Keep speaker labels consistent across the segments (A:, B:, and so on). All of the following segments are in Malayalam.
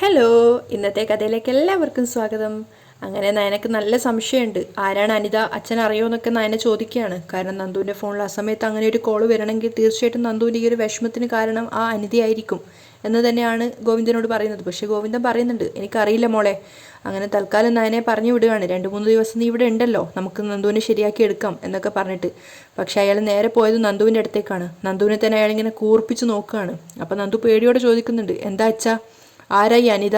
A: ഹലോ, ഇന്നത്തെ കഥയിലേക്ക് എല്ലാവർക്കും സ്വാഗതം. അങ്ങനെ നയനക്ക് നല്ല സംശയമുണ്ട്, ആരാണ് അനിത, അച്ഛൻ അറിയോ എന്നൊക്കെ നയന ചോദിക്കുകയാണ്. കാരണം നന്ദുവിൻ്റെ ഫോണിൽ ആ സമയത്ത് അങ്ങനെ ഒരു കോള് വരണമെങ്കിൽ തീർച്ചയായിട്ടും നന്ദുവിൻ്റെ ഈ ഒരു വിഷമത്തിന് കാരണം ആ അനിതയായിരിക്കും എന്ന് തന്നെയാണ് ഗോവിന്ദനോട് പറയുന്നത്. പക്ഷേ ഗോവിന്ദൻ പറയുന്നുണ്ട്, എനിക്കറിയില്ല മോളെ. അങ്ങനെ തൽക്കാലം നയനെ പറഞ്ഞു വിടുകയാണ്. 2-3 ദിവസം നീ ഇവിടെ ഉണ്ടല്ലോ, നമുക്ക് നന്ദുവിനെ ശരിയാക്കി എടുക്കാം എന്നൊക്കെ പറഞ്ഞിട്ട്. പക്ഷേ അയാൾ നേരെ പോയത് നന്ദുവിൻ്റെ അടുത്തേക്കാണ്. നന്ദുവിനെ തന്നെ അയാളിങ്ങനെ കൂർപ്പിച്ച് നോക്കുകയാണ്. അപ്പം നന്ദു പേടിയോടെ ചോദിക്കുന്നുണ്ട്, എന്താ അച്ഛാ, ആരായി അനിത?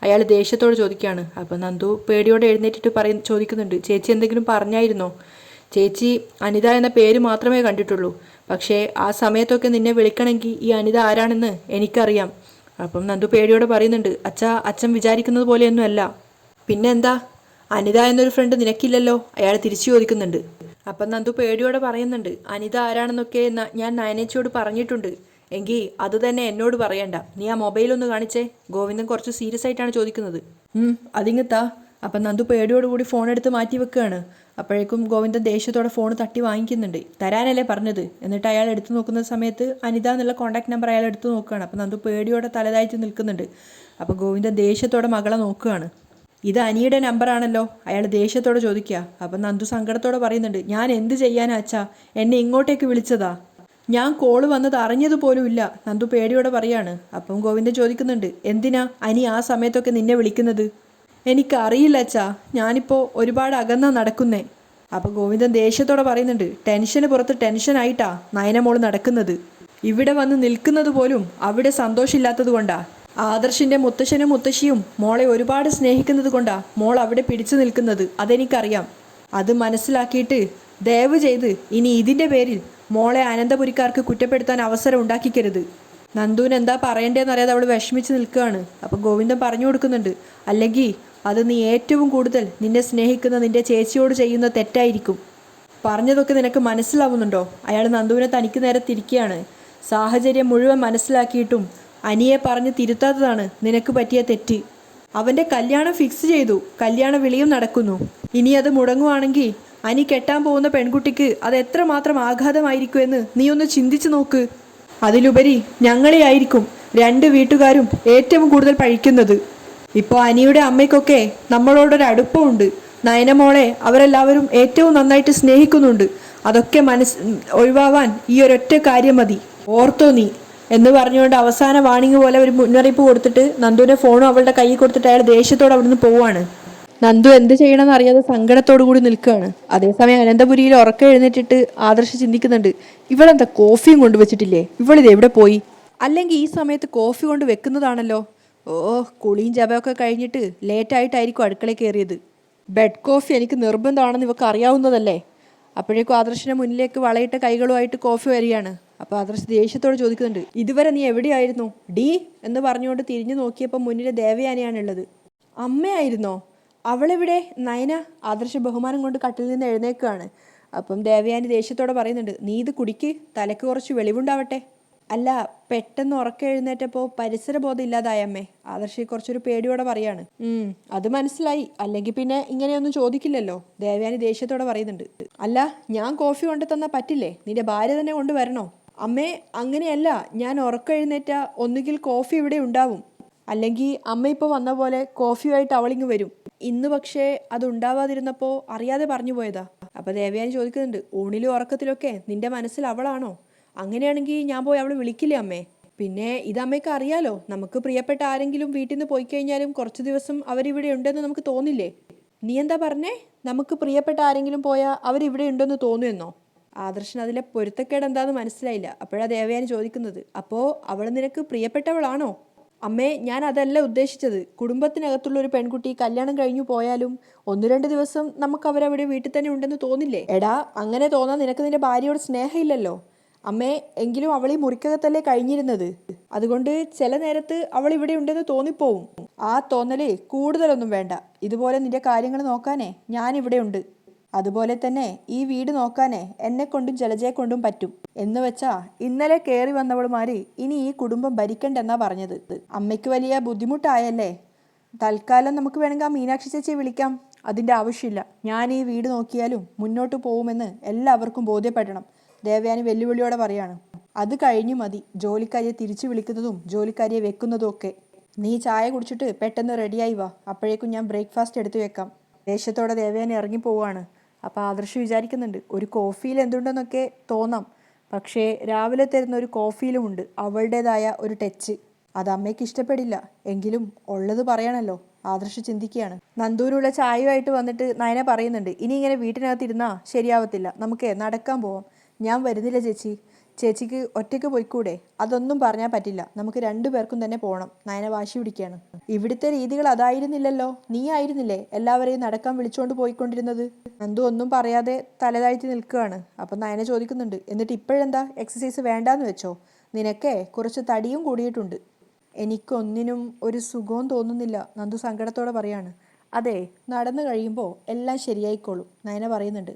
A: അയാൾ ദേഷ്യത്തോട് ചോദിക്കുകയാണ്. അപ്പം നന്ദു പേടിയോടെ എഴുന്നേറ്റിട്ട് ചോദിക്കുന്നുണ്ട്, ചേച്ചി എന്തെങ്കിലും പറഞ്ഞായിരുന്നോ? ചേച്ചി അനിത എന്ന പേര് മാത്രമേ കണ്ടിട്ടുള്ളൂ. പക്ഷേ ആ സമയത്തൊക്കെ നിന്നെ വിളിക്കണമെങ്കിൽ ഈ അനിത ആരാണെന്ന് എനിക്കറിയാം. അപ്പം നന്ദു പേടിയോടെ പറയുന്നുണ്ട്, അച്ഛൻ വിചാരിക്കുന്നത് പോലെയൊന്നും അല്ല. പിന്നെ എന്താ, അനിത എന്നൊരു ഫ്രണ്ട് നിനക്കില്ലല്ലോ? അയാൾ തിരിച്ചു ചോദിക്കുന്നുണ്ട്. അപ്പം നന്ദു പേടിയോടെ പറയുന്നുണ്ട്, അനിത ആരാണെന്നൊക്കെ ഞാൻ നയനേച്ചിയോട് പറഞ്ഞിട്ടുണ്ട്. എങ്കിൽ അത് തന്നെ എന്നോട് പറയണ്ട. നീ ആ മൊബൈലൊന്ന് കാണിച്ചേ. ഗോവിന്ദൻ കുറച്ച് സീരിയസ് ആയിട്ടാണ് ചോദിക്കുന്നത്. അതിങ്ങത്താ. അപ്പം നന്ദു പേടിയോടുകൂടി ഫോൺ എടുത്ത് മാറ്റി വെക്കുകയാണ്. അപ്പോഴേക്കും ഗോവിന്ദൻ ദേഷ്യത്തോടെ ഫോൺ തട്ടി വാങ്ങിക്കുന്നുണ്ട്. തരാനല്ലേ പറഞ്ഞത്? എന്നിട്ട് അയാൾ എടുത്തു നോക്കുന്ന സമയത്ത് അനിത എന്നുള്ള കോൺടാക്ട് നമ്പർ അയാൾ എടുത്തു നോക്കുകയാണ്. അപ്പം നന്ദു പേടിയോടെ തലതായിട്ട് നിൽക്കുന്നുണ്ട്. അപ്പോൾ ഗോവിന്ദൻ ദേഷ്യത്തോടെ മകളെ നോക്കുകയാണ്. ഇത് അനിയുടെ നമ്പറാണല്ലോ, അയാൾ ദേഷ്യത്തോടെ ചോദിക്കുക. അപ്പം നന്ദു സങ്കടത്തോടെ പറയുന്നുണ്ട്, ഞാൻ എന്ത് ചെയ്യാനാ അച്ഛാ, എന്നെ ഇങ്ങോട്ടേക്ക് വിളിച്ചതാ, ഞാൻ കോള് വന്നത് അറിഞ്ഞതുപോലുമില്ല. നന്ദു പേടിയോടെ പറയാണ്. അപ്പം ഗോവിന്ദൻ ചോദിക്കുന്നുണ്ട്, എന്തിനാ അനി ആ സമയത്തൊക്കെ നിന്നെ വിളിക്കുന്നത്? എനിക്കറിയില്ല അച്ഛാ, ഞാനിപ്പോൾ ഒരുപാട് അകന്നാ നടക്കുന്നേ. അപ്പം ഗോവിന്ദൻ ദേഷ്യത്തോടെ പറയുന്നുണ്ട്, ടെൻഷന് പുറത്ത് ടെൻഷനായിട്ടാ നയനമോൾ നടക്കുന്നത്. ഇവിടെ വന്ന് നിൽക്കുന്നത് പോലും അവിടെ സന്തോഷമില്ലാത്തത് കൊണ്ടാ. ആദർശിൻ്റെ മുത്തശ്ശനും മുത്തശ്ശിയും മോളെ ഒരുപാട് സ്നേഹിക്കുന്നത് കൊണ്ടാ മോൾ അവിടെ പിടിച്ചു നിൽക്കുന്നത്. അതെനിക്കറിയാം. അത് മനസ്സിലാക്കിയിട്ട് ദയവ് ചെയ്ത് ഇനി ഇതിൻ്റെ പേരിൽ മോളെ അനന്തപുരിക്കാർക്ക് കുറ്റപ്പെടുത്താൻ അവസരം ഉണ്ടാക്കിക്കരുത്. നന്ദുവിന് എന്താ പറയേണ്ടതെന്നറിയാതെ അവൾ വിഷമിച്ച് നിൽക്കുകയാണ്. അപ്പം ഗോവിന്ദൻ പറഞ്ഞു കൊടുക്കുന്നുണ്ട്, അല്ലെങ്കിൽ അത് നീ ഏറ്റവും കൂടുതൽ നിന്നെ സ്നേഹിക്കുന്ന നിന്റെ ചേച്ചിയോട് ചെയ്യുന്ന തെറ്റായിരിക്കും. പറഞ്ഞതൊക്കെ നിനക്ക് മനസ്സിലാവുന്നുണ്ടോ? അയാൾ നന്ദുവിനെ തനിക്ക് നേരെ തിരിക്കുകയാണ്. സാഹചര്യം മുഴുവൻ മനസ്സിലാക്കിയിട്ടും അനിയെ പറഞ്ഞ് തിരുത്താത്തതാണ് നിനക്ക് പറ്റിയ തെറ്റ്. അവൻ്റെ കല്യാണം ഫിക്സ് ചെയ്തു, കല്യാണ വിളിയും നടക്കുന്നു. ഇനി അത് മുടങ്ങുവാണെങ്കിൽ അനി കെട്ടാൻ പോകുന്ന പെൺകുട്ടിക്ക് അത് എത്രമാത്രം ആഘാതമായിരിക്കുമെന്ന് നീ ഒന്ന് ചിന്തിച്ചു നോക്ക്. അതിലുപരി ഞങ്ങളെ ആയിരിക്കും രണ്ട് വീട്ടുകാരും ഏറ്റവും കൂടുതൽ പഴിക്കുന്നത്. ഇപ്പോൾ അനിയുടെ അമ്മയ്ക്കൊക്കെ നമ്മളോടൊരു അടുപ്പമുണ്ട്. നയനമോളെ അവരെല്ലാവരും ഏറ്റവും നന്നായിട്ട് സ്നേഹിക്കുന്നുണ്ട്. അതൊക്കെ ഒഴിവാവാൻ ഈ ഒരൊറ്റ കാര്യം മതി, ഓർത്തോ നീ എന്ന് പറഞ്ഞുകൊണ്ട് അവസാന വാണിംഗ് പോലെ ഒരു മുന്നറിയിപ്പ് കൊടുത്തിട്ട് നന്ദുവിൻ്റെ ഫോണും അവളുടെ കയ്യിൽ കൊടുത്തിട്ട് അയാൾ ദേഷ്യത്തോടെ അവിടുന്ന് പോവാണ്. നന്ദു എന്ത് ചെയ്യണമെന്ന് അറിയാതെ സങ്കടത്തോടു കൂടി നിൽക്കുകയാണ്. അതേസമയം അനന്തപുരിയിൽ ഉറക്കം എഴുന്നേറ്റിട്ട് ആദർശ് ചിന്തിക്കുന്നുണ്ട്, ഇവളെന്താ കോഫിയും കൊണ്ടുവച്ചിട്ടില്ലേ? ഇവളിത് എവിടെ പോയി? അല്ലെങ്കിൽ ഈ സമയത്ത് കോഫി കൊണ്ട് വെക്കുന്നതാണല്ലോ. ഓ, കുളിയും ജപമൊക്കെ കഴിഞ്ഞിട്ട് ലേറ്റായിട്ടായിരിക്കും അടുക്കളയിൽ കയറിയത്. ബെഡ് കോഫി എനിക്ക് നിർബന്ധമാണെന്ന് ഇവർക്ക് അറിയാവുന്നതല്ലേ. അപ്പോഴേക്കും ആദർശിൻ്റെ മുന്നിലേക്ക് വളയിട്ട കൈകളുമായിട്ട് കോഫി വരികയാണ്. അപ്പോൾ ആദർശ് ദേഷ്യത്തോട് ചോദിക്കുന്നുണ്ട്, ഇതുവരെ നീ എവിടെയായിരുന്നു ഡീ എന്ന് പറഞ്ഞുകൊണ്ട് തിരിഞ്ഞു നോക്കിയപ്പോൾ മുന്നിൽ ദേവയാനിയാണുള്ളത്. അമ്മയായിരുന്നോ? അവളെവിടെ? നയന. ആദർശ ബഹുമാനം കൊണ്ട് കട്ടിൽ നിന്ന് എഴുന്നേൽക്കുകയാണ്. അപ്പം ദേവയാനി ദേഷ്യത്തോടെ പറയുന്നുണ്ട്, നീ ഇത് കുടിക്ക്, തലക്ക് കുറച്ച് വെളിവുണ്ടാവട്ടെ. അല്ല, പെട്ടെന്ന് ഉറക്കം എഴുന്നേറ്റപ്പോൾ പരിസരബോധം ഇല്ലാതായ അമ്മേ. ആദർശ് കുറച്ചൊരു പേടിയോടെ പറയാണ്. അത് മനസ്സിലായി, അല്ലെങ്കിൽ പിന്നെ ഇങ്ങനെയൊന്നും ചോദിക്കില്ലല്ലോ. ദേവയാനി ദേഷ്യത്തോടെ പറയുന്നുണ്ട്. അല്ല, ഞാൻ കോഫി കൊണ്ടു തന്നാൽ പറ്റില്ലേ? നിന്റെ ഭാര്യ തന്നെ കൊണ്ടുവരണോ? അമ്മേ, അങ്ങനെയല്ല, ഞാൻ ഉറക്കം എഴുന്നേറ്റ ഒന്നുകിൽ കോഫി ഇവിടെ ഉണ്ടാവും, അല്ലെങ്കിൽ അമ്മ ഇപ്പോൾ വന്ന പോലെ കോഫിയുമായിട്ട് അവളിങ്ങ് വരും. ഇന്ന് പക്ഷേ അതുണ്ടാവാതിരുന്നപ്പോൾ അറിയാതെ പറഞ്ഞു പോയതാ. അപ്പോൾ ദേവയാനി ചോദിക്കുന്നുണ്ട്, ഊണിലും ഉറക്കത്തിലൊക്കെ നിന്റെ മനസ്സിൽ അവളാണോ? അങ്ങനെയാണെങ്കിൽ ഞാൻ പോയി അവൾ വിളിക്കില്ലേ അമ്മേ? പിന്നെ ഇതമ്മയ്ക്ക് അറിയാലോ, നമുക്ക് പ്രിയപ്പെട്ട ആരെങ്കിലും വീട്ടിൽ നിന്ന് പോയി കഴിഞ്ഞാലും കുറച്ച് ദിവസം അവരിവിടെ ഉണ്ടെന്ന് നമുക്ക് തോന്നില്ലേ? നീ എന്താ പറഞ്ഞേ? നമുക്ക് പ്രിയപ്പെട്ട ആരെങ്കിലും പോയാൽ അവരിവിടെ ഉണ്ടെന്ന് തോന്നുമെന്നോ? ആദർശന് അതിലെ പൊരുത്തക്കേട് എന്താന്ന് മനസ്സിലായില്ല. അപ്പോഴാണ് ദേവയാനി ചോദിക്കുന്നത്, അപ്പോൾ അവൾ നിനക്ക് പ്രിയപ്പെട്ടവളാണോ? അമ്മേ, ഞാൻ അതല്ല ഉദ്ദേശിച്ചത്. കുടുംബത്തിനകത്തുള്ള ഒരു പെൺകുട്ടി കല്യാണം കഴിഞ്ഞു പോയാലും 1-2 ദിവസം നമുക്ക് അവരവിടെ വീട്ടിൽ തന്നെ ഉണ്ടെന്ന് തോന്നില്ലേ? എടാ, അങ്ങനെ തോന്നാൻ നിനക്ക് നിന്റെ ഭാര്യയോട് സ്നേഹമില്ലല്ലോ. അമ്മേ, എങ്കിലും അവൾ ഈ മുറിക്കകത്തല്ലേ കഴിഞ്ഞിരുന്നത്. അതുകൊണ്ട് ചില നേരത്ത് അവൾ ഇവിടെ ഉണ്ടെന്ന് തോന്നിപ്പോവും. ആ തോന്നലേ കൂടുതലൊന്നും വേണ്ട. ഇതുപോലെ നിന്റെ കാര്യങ്ങൾ നോക്കാനേ ഞാനിവിടെ ഉണ്ട്. അതുപോലെ തന്നെ ഈ വീട് നോക്കാനേ എന്നെക്കൊണ്ടും ജലജയെ കൊണ്ടും പറ്റും. എന്ന് വെച്ചാ ഇന്നലെ കയറി വന്നവളുമാര് ഇനി ഈ കുടുംബം ഭരിക്കണ്ടെന്നാ പറഞ്ഞത്. അമ്മയ്ക്ക് വലിയ ബുദ്ധിമുട്ടായല്ലേ? തൽക്കാലം നമുക്ക് വേണമെങ്കിൽ ആ മീനാക്ഷി ചേച്ചിയെ വിളിക്കാം. അതിൻ്റെ ആവശ്യമില്ല. ഞാൻ ഈ വീട് നോക്കിയാലും മുന്നോട്ട് പോകുമെന്ന് എല്ലാവർക്കും ബോധ്യപ്പെടണം. ദേവയാനി വെല്ലുവിളിയോടെ പറയാണ്. അത് കഴിഞ്ഞു മതി ജോലിക്കാരിയെ തിരിച്ചു വിളിക്കുന്നതും ജോലിക്കാരിയെ വെക്കുന്നതും ഒക്കെ. നീ ചായ കുടിച്ചിട്ട് പെട്ടെന്ന് റെഡിയായി വാ, അപ്പോഴേക്കും ഞാൻ ബ്രേക്ക്ഫാസ്റ്റ് എടുത്തു വെക്കാം. ദേഷ്യത്തോടെ ദേവയാനി ഇറങ്ങിപ്പോവാണ്. അപ്പോൾ ആദർശ് വിചാരിക്കുന്നുണ്ട്, ഒരു കോഫിയിൽ എന്തുണ്ടെന്നൊക്കെ തോന്നാം, പക്ഷേ രാവിലെ തരുന്ന ഒരു കോഫിയിലുമുണ്ട് അവളുടേതായ ഒരു ടച്ച്. അത് അമ്മയ്ക്ക് ഇഷ്ടപ്പെടില്ല, എങ്കിലും ഉള്ളത് പറയണല്ലോ. ആദർശ് ചിന്തിക്കുകയാണ്. നന്ദൂനുള്ള ചായയുമായിട്ട് വന്നിട്ട് നയന പറയുന്നുണ്ട്, ഇനി ഇങ്ങനെ വീട്ടിനകത്ത് ഇരുന്നാ ശരിയാവത്തില്ല, നമുക്ക് നടക്കാൻ പോവാം. ഞാൻ വരുന്നില്ല ചേച്ചി, ചേച്ചിക്ക് ഒറ്റയ്ക്ക് പോയിക്കൂടെ? അതൊന്നും പറഞ്ഞാൽ പറ്റില്ല, നമുക്ക് രണ്ടുപേർക്കും തന്നെ പോകണം. നയന വാശി പിടിക്കുകയാണ്. ഇവിടുത്തെ രീതികൾ അതായിരുന്നില്ലല്ലോ, നീ ആയിരുന്നില്ലേ എല്ലാവരെയും നടക്കാൻ വിളിച്ചുകൊണ്ട് പോയിക്കൊണ്ടിരുന്നത്? നന്ദു ഒന്നും പറയാതെ തലതാഴ്ത്തി നിൽക്കുകയാണ്. അപ്പം നയന ചോദിക്കുന്നുണ്ട്, എന്നിട്ട് ഇപ്പോഴെന്താ എക്സസൈസ് വേണ്ടാന്ന് വെച്ചോ? നിനക്കേ കുറച്ച് തടിയും കൂടിയിട്ടുണ്ട്. എനിക്കൊന്നിനും ഒരു സുഖവും തോന്നുന്നില്ല, നന്ദു സങ്കടത്തോടെ പറയാണ്. അതെ, നടന്നു കഴിയുമ്പോൾ എല്ലാം ശരിയായിക്കോളും, നയന പറയുന്നുണ്ട്.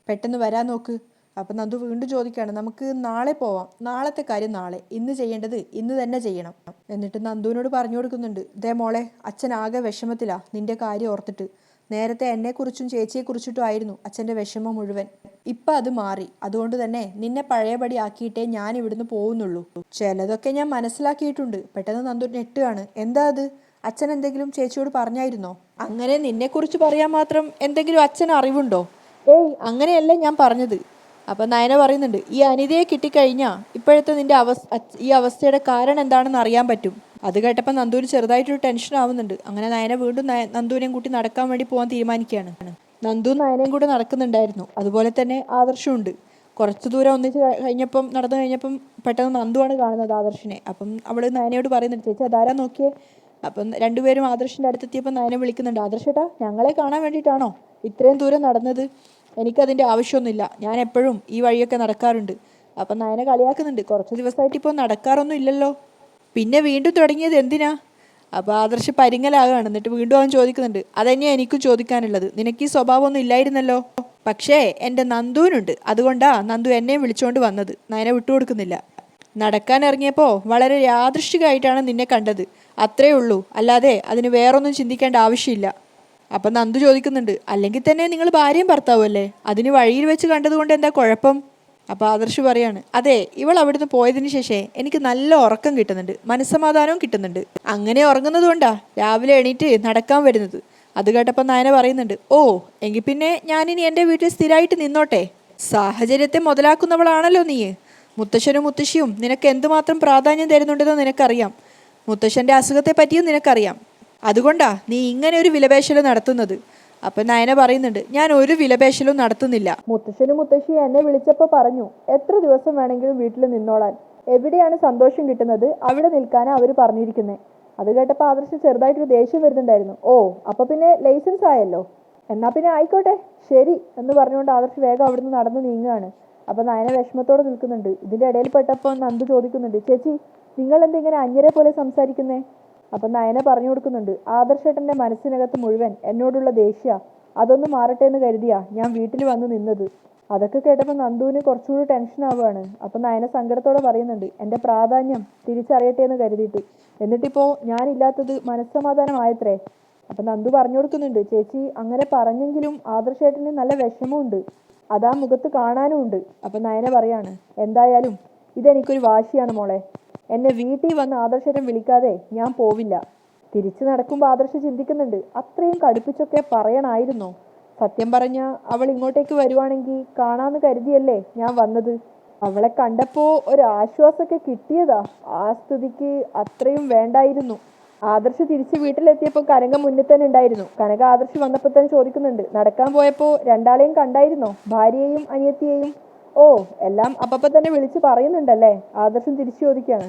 A: പെട്ടെന്ന് വരാൻ നോക്ക്. അപ്പം നന്ദു വീണ്ടും ചോദിക്കുകയാണ്, നമുക്ക് നാളെ പോവാം. നാളത്തെ കാര്യം നാളെ, ഇന്ന് ചെയ്യേണ്ടത് ഇന്ന് തന്നെ ചെയ്യണം. എന്നിട്ട് നന്ദുവിനോട് പറഞ്ഞു കൊടുക്കുന്നുണ്ട്, ദേ മോളെ, അച്ഛൻ ആകെ വിഷമത്തിലാ നിന്റെ കാര്യം ഓർത്തിട്ട്. നേരത്തെ എന്നെക്കുറിച്ചും ചേച്ചിയെക്കുറിച്ചിട്ടും ആയിരുന്നു അച്ഛൻ്റെ വിഷമം മുഴുവൻ. ഇപ്പം അത് മാറി, അതുകൊണ്ട് തന്നെ നിന്നെ പഴയപടി ആക്കിയിട്ടേ ഞാൻ ഇവിടുന്ന് പോകുന്നുള്ളൂ. ചിലതൊക്കെ ഞാൻ മനസ്സിലാക്കിയിട്ടുണ്ട്. പെട്ടെന്ന് നന്ദു ഞെട്ടുകയാണ്. എന്താ അത്? അച്ഛൻ എന്തെങ്കിലും ചേച്ചിയോട് പറഞ്ഞായിരുന്നോ? അങ്ങനെ നിന്നെക്കുറിച്ച് പറയാൻ മാത്രം എന്തെങ്കിലും അച്ഛൻ അറിവുണ്ടോ? ഏയ്, അങ്ങനെയല്ല ഞാൻ പറഞ്ഞത്. അപ്പം നയന പറയുന്നുണ്ട്, ഈ അനിതയെ കിട്ടിക്കഴിഞ്ഞാൽ ഇപ്പോഴത്തെ നിന്റെ ഈ അവസ്ഥയുടെ കാരണം എന്താണെന്ന് അറിയാൻ പറ്റും. അത് കേട്ടപ്പോൾ നന്ദുവിന് ചെറുതായിട്ടൊരു ടെൻഷൻ ആവുന്നുണ്ട്. അങ്ങനെ നയന വീണ്ടും നന്ദുവിനെയും കൂട്ടി നടക്കാൻ വേണ്ടി പോകാൻ തീരുമാനിക്കുകയാണ്. നന്ദു നയനയും കൂടെ നടക്കുന്നുണ്ടായിരുന്നു, അതുപോലെ തന്നെ ആദർശമുണ്ട്. കുറച്ച് ദൂരം ഒന്നിച്ച് നടന്നു കഴിഞ്ഞപ്പം പെട്ടെന്ന് നന്ദുവാണ് കാണുന്നത് ആദർശിനെ. അപ്പം അവൾ നയനയോട് പറയുന്നുണ്ട്, ചേച്ചി അതാരാ നോക്കിയേ. അപ്പം രണ്ടുപേരും ആദർശിൻ്റെ അടുത്തെത്തിയപ്പോൾ നയന വിളിക്കുന്നുണ്ട്, ആദർശേട്ടാ, ഞങ്ങളെ കാണാൻ വേണ്ടിയിട്ടാണോ ഇത്രയും ദൂരം നടന്നത്? എനിക്കതിൻ്റെ ആവശ്യമൊന്നുമില്ല, ഞാൻ എപ്പോഴും ഈ വഴിയൊക്കെ നടക്കാറുണ്ട്. അപ്പം നയന കളിയാക്കുന്നുണ്ട്, കുറച്ച് ദിവസമായിട്ട് ഇപ്പോൾ നടക്കാറൊന്നും ഇല്ലല്ലോ, പിന്നെ വീണ്ടും തുടങ്ങിയത് എന്തിനാ? അപ്പോൾ ആദർശ് പരിങ്ങലാകുകയാണ്. എന്നിട്ട് വീണ്ടും അവൻ ചോദിക്കുന്നുണ്ട്, അതന്നെയാണ് എനിക്കും ചോദിക്കാനുള്ളത്, നിനക്ക് ഈ സ്വഭാവമൊന്നും ഇല്ലായിരുന്നല്ലോ. പക്ഷേ എൻ്റെ നന്ദുവിനുണ്ട്, അതുകൊണ്ടാ നന്ദു എന്നെയും വിളിച്ചുകൊണ്ട് വന്നത്. നയന വിട്ടുകൊടുക്കുന്നില്ല. നടക്കാൻ ഇറങ്ങിയപ്പോൾ വളരെ യാദൃശ്ചികമായിട്ടാണ് നിന്നെ കണ്ടത്, അത്രേ ഉള്ളൂ, അല്ലാതെ അതിന് വേറൊന്നും ചിന്തിക്കേണ്ട ആവശ്യമില്ല. അപ്പം നന്ദു ചോദിക്കുന്നുണ്ട്, അല്ലെങ്കിൽ തന്നെ നിങ്ങൾ ഭാര്യയും ഭർത്താവും അല്ലേ, അതിന് വഴിയിൽ വെച്ച് കണ്ടതുകൊണ്ട് എന്താ കുഴപ്പം? അപ്പോൾ ആദർശ് പറയാണ്, അതെ, ഇവൾ അവിടുന്ന് പോയതിന് ശേഷം എനിക്ക് നല്ല ഉറക്കം കിട്ടുന്നുണ്ട്, മനസ്സമാധാനവും കിട്ടുന്നുണ്ട്. അങ്ങനെ ഉറങ്ങുന്നത് കൊണ്ടാ രാവിലെ എണീറ്റ് നടക്കാൻ വരുന്നത്. അത് കേട്ടപ്പോൾ നയന പറയുന്നുണ്ട്, ഓ, എങ്കിൽ പിന്നെ ഞാനിനി എൻ്റെ വീട്ടിൽ സ്ഥിരമായിട്ട് നിന്നോട്ടെ. സാഹചര്യത്തെ മുതലാക്കുന്നവളാണല്ലോ നീ. മുത്തശ്ശനും മുത്തശ്ശിയും നിനക്ക് എന്തുമാത്രം പ്രാധാന്യം തരുന്നുണ്ടെന്ന് നിനക്കറിയാം. മുത്തശ്ശൻ്റെ അസുഖത്തെ പറ്റിയും നിനക്കറിയാം. അതുകൊണ്ടാ നീ ഇങ്ങനെ ഒരു വിലപേശലും നടത്തുന്നത്. അപ്പം നയന പറയുന്നുണ്ട്, ഞാൻ ഒരു വിലപേശലും നടത്തുന്നില്ല. മുത്തശ്ശനും മുത്തശ്ശിയും എന്നെ വിളിച്ചപ്പോൾ പറഞ്ഞു, എത്ര ദിവസം വേണമെങ്കിലും വീട്ടിൽ നിന്നോളാൻ, എവിടെയാണ് സന്തോഷം കിട്ടുന്നത് അവിടെ നിൽക്കാനാണ് അവർ പറഞ്ഞിരിക്കുന്നത്. അത് കേട്ടപ്പോൾ ആദർശ് ചെറുതായിട്ടൊരു ദേഷ്യം വരുന്നുണ്ടായിരുന്നു. ഓ, അപ്പോൾ പിന്നെ ലൈസൻസ് ആയല്ലോ, എന്നാൽ പിന്നെ ആയിക്കോട്ടെ, ശരി എന്ന് പറഞ്ഞുകൊണ്ട് ആദർശ് വേഗം അവിടുന്ന് നടന്ന് നീങ്ങുകയാണ്. അപ്പം നയന വിഷമത്തോടെ നിൽക്കുന്നുണ്ട്. ഇതിൻ്റെ ഇടയിൽ പെട്ടപ്പോൾ നന്ദു ചോദിക്കുന്നുണ്ട്, ചേച്ചി നിങ്ങൾ എന്തിങ്ങനെ അന്യരെ പോലെ സംസാരിക്കുന്നേ? അപ്പം നയന പറഞ്ഞു കൊടുക്കുന്നുണ്ട്, ആദർശേട്ടൻ്റെ മനസ്സിനകത്ത് മുഴുവൻ എന്നോടുള്ള ദേഷ്യ, അതൊന്ന് മാറട്ടെ എന്ന് കരുതിയാ ഞാൻ വീട്ടിൽ വന്ന് നിന്നത്. അതൊക്കെ കേട്ടപ്പോൾ നന്ദുവിന് കുറച്ചുകൂടി ടെൻഷൻ ആവുകയാണ്. അപ്പം നയന സങ്കടത്തോടെ പറയുന്നുണ്ട്, എൻ്റെ പ്രാധാന്യം തിരിച്ചറിയട്ടെ എന്ന് കരുതിയിട്ട്, എന്നിട്ടിപ്പോൾ ഞാനില്ലാത്തത് മനസ്സമാധാനമായത്രേ. അപ്പം നന്ദു പറഞ്ഞു കൊടുക്കുന്നുണ്ട്, ചേച്ചി അങ്ങനെ പറഞ്ഞെങ്കിലും ആദർശേട്ടന് നല്ല വിഷമമുണ്ട്, അതാ മുഖത്ത് കാണാനും ഉണ്ട്. അപ്പം നയന പറയാണ്, എന്തായാലും ഇതെനിക്കൊരു വാശിയാണ് മോളെ, എന്നെ വീട്ടിൽ വന്ന് ആദർശേട്ടൻ വിളിക്കാതെ ഞാൻ പോവില്ല. തിരിച്ചു നടക്കുമ്പോൾ ആദർശ് ചിന്തിക്കുന്നുണ്ട്, അത്രയും കടുപ്പിച്ചൊക്കെ പറയണമായിരുന്നോ? സത്യം പറഞ്ഞ അവൾ ഇങ്ങോട്ടേക്ക് വരുവാണെങ്കിൽ കാണാമെന്ന് കരുതിയല്ലേ ഞാൻ വന്നത്. അവളെ കണ്ടപ്പോൾ ഒരു ആശ്വാസമൊക്കെ കിട്ടിയതാ, ആ സ്ഥിതിക്ക് അത്രയും വേണ്ടായിരുന്നു. ആദർശ് തിരിച്ച് വീട്ടിലെത്തിയപ്പോൾ കനക മുന്നിൽ തന്നെ ഉണ്ടായിരുന്നു. കനക ആദർശ് വന്നപ്പോൾ തന്നെ ചോദിക്കുന്നുണ്ട്, നടക്കാൻ പോയപ്പോൾ രണ്ടാളെയും കണ്ടായിരുന്നോ, ഭാര്യയെയും അനിയത്തിയെയും? ഓ, എല്ലാം അപ്പം തന്നെ വിളിച്ച് പറയുന്നുണ്ടല്ലേ? ആദർശം തിരിച്ചു ചോദിക്കുകയാണ്.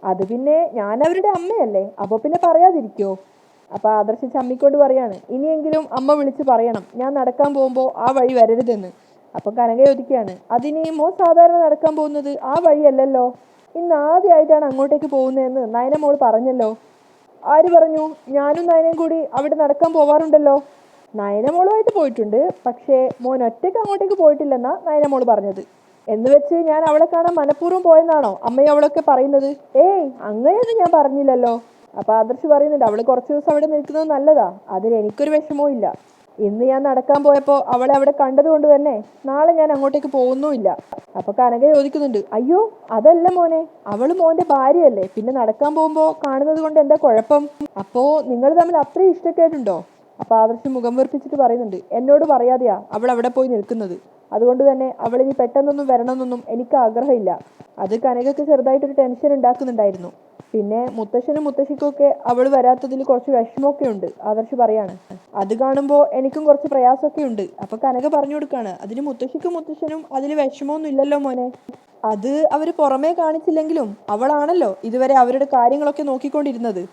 A: അത് പിന്നെ ഞാൻ അവരുടെ അമ്മയല്ലേ, അപ്പോൾ പിന്നെ പറയാതിരിക്കോ? അപ്പം ആദർശം ചമ്മിക്കൊണ്ട് പറയാണ്, ഇനിയെങ്കിലും അമ്മ വിളിച്ച് പറയണം ഞാൻ നടക്കാൻ പോകുമ്പോൾ ആ വഴി വരരുതെന്ന്. അപ്പം കനക ചോദിക്കുകയാണ്, അതിനെയുമോ സാധാരണ നടക്കാൻ പോകുന്നത് ആ വഴിയല്ലല്ലോ, ഇന്ന് ആദ്യമായിട്ടാണ് അങ്ങോട്ടേക്ക് പോകുന്നതെന്ന് നയനമോൾ പറഞ്ഞല്ലോ. ആര് പറഞ്ഞു? ഞാനും നയനയും കൂടി അവിടെ നടക്കാൻ പോവാറുണ്ടല്ലോ. നയനമോളുമായിട്ട് പോയിട്ടുണ്ട്, പക്ഷേ മോൻ ഒറ്റയ്ക്ക് അങ്ങോട്ടേക്ക് പോയിട്ടില്ലെന്നാ നയനമോൾ പറഞ്ഞത്. എന്ന് വെച്ച് ഞാൻ അവളെ കാണാൻ മനഃപൂർവ്വം പോയെന്നാണോ അമ്മയും അവളൊക്കെ പറയുന്നത്? ഏയ്, അങ്ങനെയൊന്നും ഞാൻ പറഞ്ഞില്ലല്ലോ. അപ്പം ആദർശ് പറയുന്നുണ്ട്, അവൾ കുറച്ച് ദിവസം അവിടെ നിൽക്കുന്നത് നല്ലതാ, അതിൽ എനിക്കൊരു വിഷമവും ഇല്ല. ഇന്ന് ഞാൻ നടക്കാൻ പോയപ്പോൾ അവളെ അവിടെ കണ്ടതുകൊണ്ട് തന്നെ നാളെ ഞാൻ അങ്ങോട്ടേക്ക് പോകുന്നുമില്ല. അപ്പൊ കനക ചോദിക്കുന്നുണ്ട്, അയ്യോ അതല്ല മോനെ, അവള് മോന്റെ ഭാര്യയല്ലേ, പിന്നെ നടക്കാൻ പോകുമ്പോ കാണുന്നത് കൊണ്ട് എന്താ കുഴപ്പം? അപ്പോ നിങ്ങൾ തമ്മിൽ അത്രയും ഇഷ്ടക്കേടുണ്ടോ? അപ്പൊ ആദർശ് മുഖം വീർപ്പിച്ചിട്ട് പറയുന്നുണ്ട്, എന്നോട് പറയാതെയാ അവൾ അവിടെ പോയി നിൽക്കുന്നത്. അതുകൊണ്ട് തന്നെ അവൾ ഇനി പെട്ടെന്നൊന്നും വരണമെന്നൊന്നും എനിക്ക് ആഗ്രഹമില്ല. അത് കനകക്ക് ചെറുതായിട്ടൊരു ടെൻഷൻ ഉണ്ടാക്കുന്നുണ്ടായിരുന്നു. പിന്നെ മുത്തശ്ശനും മുത്തശ്ശിക്കും ഒക്കെ അവൾ വരാത്തതിൽ കുറച്ച് വിഷമമൊക്കെ ഉണ്ട്, ആദർശ് പറയാണ്. അത് കാണുമ്പോൾ എനിക്കും കുറച്ച് പ്രയാസമൊക്കെ ഉണ്ട്. അപ്പൊ കനക പറഞ്ഞു കൊടുക്കാണ്, അതിന് മുത്തശ്ശിക്കും മുത്തശ്ശനും അതിൽ വിഷമമൊന്നും ഇല്ലല്ലോ മോനെ. അത് അവർ പുറമേ കാണിച്ചില്ലെങ്കിലും അവളാണല്ലോ ഇതുവരെ അവരുടെ കാര്യങ്ങളൊക്കെ നോക്കിക്കൊണ്ടിരുന്നത്.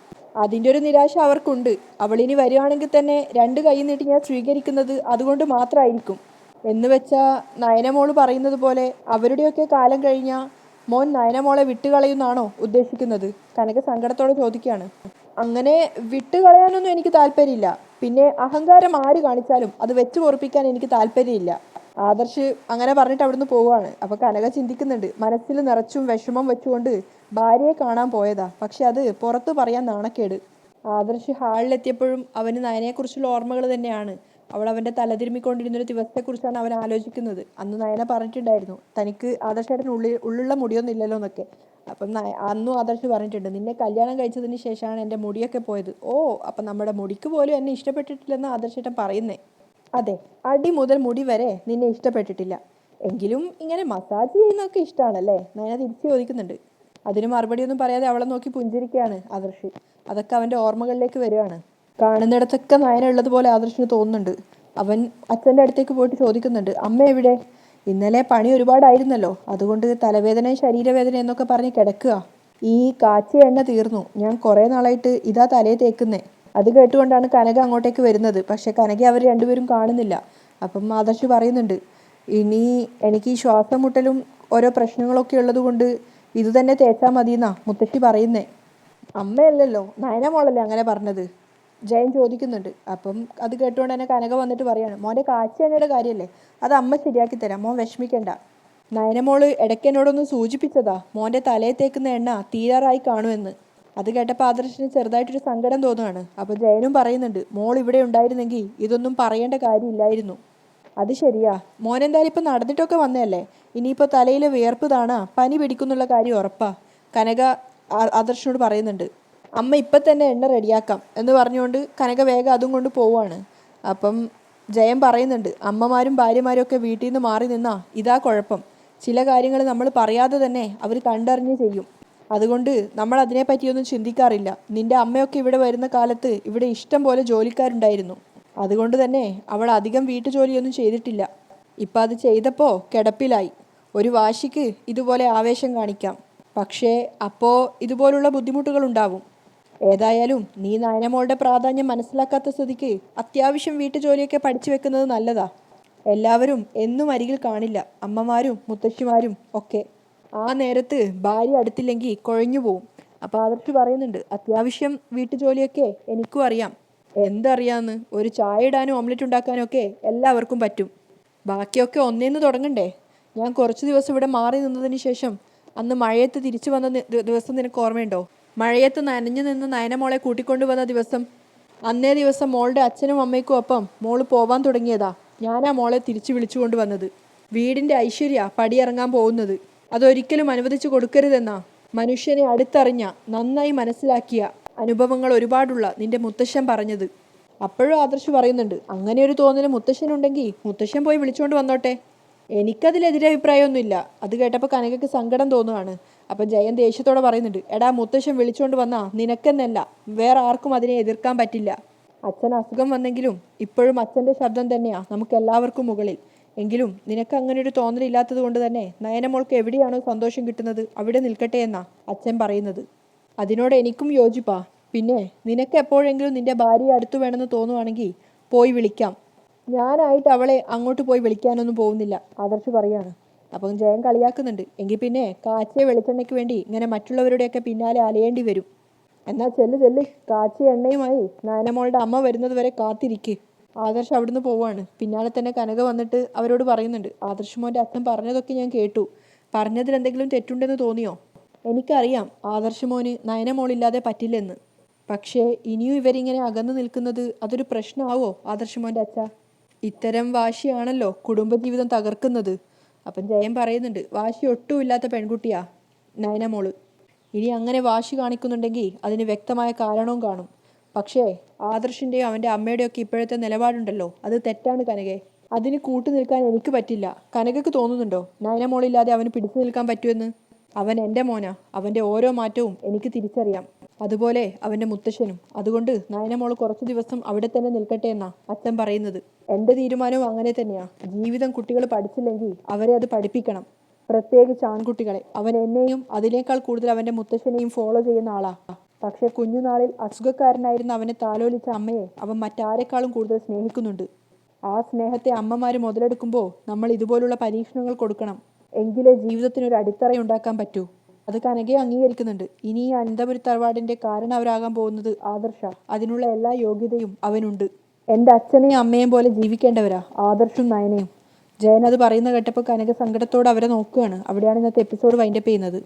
A: അതിൻ്റെ ഒരു നിരാശ അവർക്കുണ്ട്. അവളിനി വരികയാണെങ്കിൽ തന്നെ രണ്ട് കൈ നീട്ടി ഞാൻ സ്വീകരിക്കുന്നത് അതുകൊണ്ട് മാത്രമായിരിക്കും. എന്ന് വെച്ചാൽ നയനമോള് പറയുന്നത് പോലെ അവരുടെയൊക്കെ കാലം കഴിഞ്ഞാൽ മോൻ നയനമോളെ വിട്ടുകളയുന്നാണോ ഉദ്ദേശിക്കുന്നത്? കനക സങ്കടത്തോടെ ചോദിക്കുകയാണ്. അങ്ങനെ വിട്ടുകളയാനൊന്നും എനിക്ക് താല്പര്യമില്ല. പിന്നെ അഹങ്കാരം ആര് കാണിച്ചാലും അത് വെച്ച് പൊറപ്പിക്കാൻ എനിക്ക് താല്പര്യമില്ല. ആദർശ് അങ്ങനെ പറഞ്ഞിട്ട് അവിടുന്ന് പോവുകയാണ്. അപ്പൊ കനക ചിന്തിക്കുന്നുണ്ട്, മനസ്സിൽ നിറച്ചും വിഷമം വെച്ചുകൊണ്ട് ഭാര്യയെ കാണാൻ പോയതാ, പക്ഷെ അത് പുറത്ത് പറയാൻ നാണക്കേട്. ആദർശ് ഹാളിലെത്തിയപ്പോഴും അവന് നയനെക്കുറിച്ചുള്ള ഓർമ്മകൾ തന്നെയാണ്. അവൾ അവൻ്റെ തലതിരുമ്മിക്കൊണ്ടിരുന്നൊരു ദിവസത്തെക്കുറിച്ചാണ് അവൻ ആലോചിക്കുന്നത്. അന്ന് നയന പറഞ്ഞിട്ടുണ്ടായിരുന്നു, തനിക്ക് ആദർശേട്ടന് ഉള്ളിലുള്ള മുടിയൊന്നും ഇല്ലല്ലോ എന്നൊക്കെ. അപ്പം അന്നും ആദർശ് പറഞ്ഞിട്ടുണ്ട്, നിന്നെ കല്യാണം കഴിച്ചതിന് ശേഷമാണ് എൻ്റെ മുടിയൊക്കെ പോയത്. ഓ, അപ്പം നമ്മുടെ മുടിക്ക് പോലും എന്നെ ഇഷ്ടപ്പെട്ടിട്ടില്ലെന്ന് ആദർശേട്ടൻ പറയുന്നേ. അതെ, അടി മുതൽ മുടി വരെ നിന്നെ ഇഷ്ടപ്പെട്ടിട്ടില്ല. എങ്കിലും ഇങ്ങനെ മസാജ് ചെയ്യുന്നതൊക്കെ ഇഷ്ടമാണല്ലേ? നയന തിരിച്ചു ചോദിക്കുന്നുണ്ട്. അതിന് മറുപടിയൊന്നും പറയാതെ അവളെ നോക്കി പുഞ്ചിരിക്കുകയാണ് ആദർശ്. അതൊക്കെ അവൻ്റെ ഓർമ്മകളിലേക്ക് വരികയാണ്. കാണുന്നിടത്തൊക്കെ നയന ഉള്ളതുപോലെ ആദർശിന് തോന്നുന്നുണ്ട്. അവൻ അച്ഛൻ്റെ അടുത്തേക്ക് പോയിട്ട് ചോദിക്കുന്നുണ്ട്, അമ്മ എവിടെ? ഇന്നലെ പണി ഒരുപാടായിരുന്നല്ലോ, അതുകൊണ്ട് തലവേദനയും ശരീരവേദനയും എന്നൊക്കെ പറഞ്ഞ് കിടക്കുക. ഈ കാച്ചിയ എണ്ണ തീർന്നു, ഞാൻ കുറേ നാളായിട്ട് ഇതാ തലയെ തേക്കുന്നേ. അത് കേട്ടുകൊണ്ടാണ് കനക അങ്ങോട്ടേക്ക് വരുന്നത്. പക്ഷെ കനക അവർ രണ്ടുപേരും കാണുന്നില്ല. അപ്പം ആദർശ് പറയുന്നുണ്ട്, ഇനി എനിക്ക് ഈ ശ്വാസം മുട്ടലും ഓരോ പ്രശ്നങ്ങളൊക്കെ ഉള്ളത് കൊണ്ട് ഇത് തന്നെ തേച്ചാൽ മതിയെന്നാ മുത്തശ്ശി പറയുന്നേ. അമ്മയല്ലല്ലോ, നയന മോളല്ലേ അങ്ങനെ പറഞ്ഞത്? ജയൻ ചോദിക്കുന്നുണ്ട്. അപ്പം അത് കേട്ടുകൊണ്ട് തന്നെ കനക വന്നിട്ട് പറയാണ്, മോൻ്റെ കാച്ചിയെണ്ണയുടെ കാര്യമല്ലേ, അത് അമ്മ ശരിയാക്കി തരാം, മോൻ വിഷമിക്കണ്ട. നയനമോള് ഇടയ്ക്ക് എന്നോടൊന്ന് സൂചിപ്പിച്ചതാ, മോൻ്റെ തലയിൽ തേക്കുന്ന എണ്ണ തീരാറായി കാണുമെന്ന്. അത് കേട്ടപ്പോൾ ആദർശിന് ചെറുതായിട്ടൊരു സങ്കടം തോന്നുകയാണ്. അപ്പോൾ ജയനും പറയുന്നുണ്ട്, മോൾ ഇവിടെ ഉണ്ടായിരുന്നെങ്കിൽ ഇതൊന്നും പറയേണ്ട കാര്യമില്ലായിരുന്നു. അത് ശരിയാ, മോൻ എന്തായാലും ഇപ്പം നടന്നിട്ടൊക്കെ വന്നതല്ലേ, ഇനിയിപ്പോൾ തലയിൽ വിയർപ്പ് താണാ പനി പിടിക്കുന്നുള്ള കാര്യം ഉറപ്പാ, കനക ആദർശിനോട് പറയുന്നുണ്ട്. അമ്മ ഇപ്പം തന്നെ എണ്ണ റെഡിയാക്കാം എന്ന് പറഞ്ഞുകൊണ്ട് കനക വേഗം അതും കൊണ്ട് പോവുകയാണ്. അപ്പം ജയൻ പറയുന്നുണ്ട്, അമ്മമാരും ഭാര്യമാരും ഒക്കെ വീട്ടിൽ നിന്ന് മാറി നിന്നാ ഇതാ കുഴപ്പം. ചില കാര്യങ്ങൾ നമ്മൾ പറയാതെ തന്നെ അവർ കണ്ടറിഞ്ഞ് ചെയ്യും. അതുകൊണ്ട് നമ്മൾ അതിനെപ്പറ്റിയൊന്നും ചിന്തിക്കാറില്ല. നിന്റെ അമ്മയൊക്കെ ഇവിടെ വരുന്ന കാലത്ത് ഇവിടെ ഇഷ്ടം പോലെ ജോലിക്കാരുണ്ടായിരുന്നു. അതുകൊണ്ട് തന്നെ അവൾ അധികം വീട്ടുജോലിയൊന്നും ചെയ്തിട്ടില്ല. ഇപ്പം അത് ചെയ്തപ്പോൾ കിടപ്പിലായി. ഒരു വാശിക്ക് ഇതുപോലെ ആവേശം കാണിക്കാം, പക്ഷേ അപ്പോൾ ഇതുപോലുള്ള ബുദ്ധിമുട്ടുകൾ ഉണ്ടാവും. ഏതായാലും നീ നയനമോളുടെ പ്രാധാന്യം മനസ്സിലാക്കാത്ത സ്ഥിതിക്ക് അത്യാവശ്യം വീട്ടുജോലിയൊക്കെ പഠിച്ചു വെക്കുന്നത് നല്ലതാ. എല്ലാവരും എന്നും അരികിൽ കാണില്ല, അമ്മമാരും മുത്തശ്ശിമാരും ഒക്കെ. ആ നേരത്ത് ഭാര്യ അടുത്തില്ലെങ്കിൽ കുഴഞ്ഞു പോവും. അപ്പോൾ ആദർശ് പറയുന്നുണ്ട്, അത്യാവശ്യം വീട്ടുജോലിയൊക്കെ എനിക്കും അറിയാം. എന്തറിയാന്ന്, ഒരു ചായ ഇടാനും ഓംലെറ്റ് ഉണ്ടാക്കാനും ഒക്കെ എല്ലാവർക്കും പറ്റും. ബാക്കിയൊക്കെ ഒന്നേന്ന് തുടങ്ങണ്ടേ? ഞാൻ കുറച്ച് ദിവസം ഇവിടെ മാറി നിന്നതിന് ശേഷം അന്ന് മഴയത്ത് തിരിച്ചു വന്ന ദിവസം നിനക്ക് ഓർമ്മയുണ്ടോ? മഴയത്ത് നനഞ്ഞു നിന്ന് നയനമോളെ കൂട്ടിക്കൊണ്ടു വന്ന ദിവസം. അന്നേ ദിവസം മോളുടെ അച്ഛനും അമ്മയ്ക്കും ഒപ്പം മോള് പോവാൻ തുടങ്ങിയതാ ഞാനാ മോളെ തിരിച്ചു വിളിച്ചു കൊണ്ടുവന്നത്. വീടിൻ്റെ ഐശ്വര്യ പടിയിറങ്ങാൻ പോകുന്നത്. അതൊരിക്കലും അനുവദിച്ചു കൊടുക്കരുതെന്നാ മനുഷ്യനെ അടുത്തറിഞ്ഞ, നന്നായി മനസ്സിലാക്കിയ, അനുഭവങ്ങൾ ഒരുപാടുള്ള നിന്റെ മുത്തശ്ശൻ പറഞ്ഞത്. അപ്പോഴും ആദർശ് പറയുന്നുണ്ട്, അങ്ങനെ ഒരു തോന്നൽ മുത്തശ്ശനുണ്ടെങ്കിൽ മുത്തശ്ശൻ പോയി വിളിച്ചുകൊണ്ട് വന്നോട്ടെ. എനിക്കതിലെതിരെ അഭിപ്രായമൊന്നുമില്ല. അത് കേട്ടപ്പോൾ കനകയ്ക്ക് സങ്കടം തോന്നുകയാണ്. അപ്പം ജയൻ ദേഷ്യത്തോടെ പറയുന്നുണ്ട്, എടാ മുത്തശ്ശൻ വിളിച്ചുകൊണ്ട് വന്നാ നിനക്കെന്നല്ല വേറെ ആർക്കും അതിനെ എതിർക്കാൻ പറ്റില്ല. അച്ഛൻ അസുഖം വന്നെങ്കിലും ഇപ്പോഴും അച്ഛൻ്റെ ശബ്ദം തന്നെയാ നമുക്ക് എല്ലാവർക്കും മുകളിൽ. എങ്കിലും നിനക്ക് അങ്ങനെ ഒരു തോന്നലില്ലാത്തത് കൊണ്ട് തന്നെ നയനമോൾക്ക് എവിടെയാണോ സന്തോഷം കിട്ടുന്നത് അവിടെ നിൽക്കട്ടെ എന്നാ അച്ഛൻ പറയുന്നത്. അതിനോട് എനിക്കും യോജിപ്പാ. പിന്നെ നിനക്ക് എപ്പോഴെങ്കിലും നിന്റെ ഭാര്യയെ അടുത്തു വേണമെന്ന് തോന്നുവാണെങ്കിൽ പോയി വിളിക്കാം. ഞാനായിട്ട് അവളെ അങ്ങോട്ട് പോയി വിളിക്കാനൊന്നും പോകുന്നില്ല, ആദർശ് പറയാണ്. അപ്പം ജയൻ കളിയാക്കുന്നുണ്ട്, എങ്കിൽ പിന്നെ കാച്ചിയ വെളിച്ചെണ്ണയ്ക്ക് വേണ്ടി ഇങ്ങനെ മറ്റുള്ളവരുടെയൊക്കെ പിന്നാലെ അലയേണ്ടി വരും. എന്നാൽ ചെല്ല് കാച്ചിയ എണ്ണയുമായി നയനമോളുടെ അമ്മ വരുന്നത് വരെ കാത്തിരിക്ക്. ആദർശ് അവിടുന്ന് പോവാണ്. പിന്നാലെ തന്നെ കനക വന്നിട്ട് അവരോട് പറയുന്നുണ്ട്, ആദർശ് മോൻ്റെ അച്ഛൻ പറഞ്ഞതൊക്കെ ഞാൻ കേട്ടു. പറഞ്ഞതിൽ എന്തെങ്കിലും തെറ്റുണ്ടെന്ന് തോന്നിയോ? എനിക്കറിയാം ആദർശ് മോന് നയനമോളില്ലാതെ പറ്റില്ലെന്ന്. പക്ഷേ ഇനിയും ഇവരിങ്ങനെ അകന്നു നിൽക്കുന്നത് അതൊരു പ്രശ്നമാവോ ആദർശ് അച്ഛ? ഇത്തരം വാശിയാണല്ലോ കുടുംബജീവിതം തകർക്കുന്നത്. അപ്പം ജയൻ പറയുന്നുണ്ട്, വാശി ഒട്ടുമില്ലാത്ത പെൺകുട്ടിയാ നയന മോള്. ഇനി അങ്ങനെ വാശി കാണിക്കുന്നുണ്ടെങ്കിൽ അതിന് വ്യക്തമായ കാരണവും കാണും. പക്ഷേ ആദർശിൻ്റെയും അവൻ്റെ അമ്മയുടെയൊക്കെ ഇപ്പോഴത്തെ നിലപാടുണ്ടല്ലോ, അത് തെറ്റാണ് കനകെ. അതിന് കൂട്ടു നിൽക്കാൻ എനിക്ക് പറ്റില്ല. കനകക്ക് തോന്നുന്നുണ്ടോ നയന മോളില്ലാതെ അവന് പിടിച്ചു നിൽക്കാൻ പറ്റുമെന്ന്? അവൻ എൻ്റെ മോനാ. അവൻ്റെ ഓരോ മാറ്റവും എനിക്ക് തിരിച്ചറിയാം. അതുപോലെ അവൻ്റെ മുത്തശ്ശനും. അതുകൊണ്ട് നയനമോൾ കുറച്ചു ദിവസം അവിടെ തന്നെ നിൽക്കട്ടെ എന്നാ അച്ഛൻ പറയുന്നത്. എൻ്റെ തീരുമാനവും അങ്ങനെ തന്നെയാ. ജീവിതം കുട്ടികൾ പഠിച്ചില്ലെങ്കിൽ അവരെ അത് പഠിപ്പിക്കണം. പ്രത്യേകിച്ച് ആൺകുട്ടികളെ. അവൻ എന്നെയും അതിനേക്കാൾ കൂടുതൽ അവൻ്റെ മുത്തശ്ശനെയും ഫോളോ ചെയ്യുന്ന ആളാ. പക്ഷെ കുഞ്ഞുനാളിൽ അസുഖക്കാരനായിരുന്ന അവനെ താലോലിച്ച അമ്മയെ അവൻ മറ്റാരെക്കാളും കൂടുതൽ സ്നേഹിക്കുന്നുണ്ട്. ആ സ്നേഹത്തെ അമ്മമാർ മുതലെടുക്കുമ്പോൾ നമ്മൾ ഇതുപോലുള്ള പരീക്ഷണങ്ങൾ കൊടുക്കണം. എങ്കിലേ ജീവിതത്തിനൊരു അടിത്തറയുണ്ടാക്കാൻ പറ്റൂ. അത് കനകയെ അംഗീകരിക്കുന്നുണ്ട്. ഇനി ഈ അനന്തപുരി തറവാടിന്റെ കാരണവരാകാൻ പോകുന്നത് ആദർശ. അതിനുള്ള എല്ലാ യോഗ്യതയും അവനുണ്ട്. എൻ്റെ അച്ഛനെയും അമ്മയും പോലെ ജീവിക്കേണ്ടവരാ ആദർശും നയനയും. ജയൻ അത് പറയുന്ന കേട്ടപ്പോൾ കനക സങ്കടത്തോടെ അവരെ നോക്കുകയാണ്. അവിടെയാണ് ഇന്നത്തെ എപ്പിസോഡ് വൈൻഡപ്പ് ചെയ്യുന്നത്.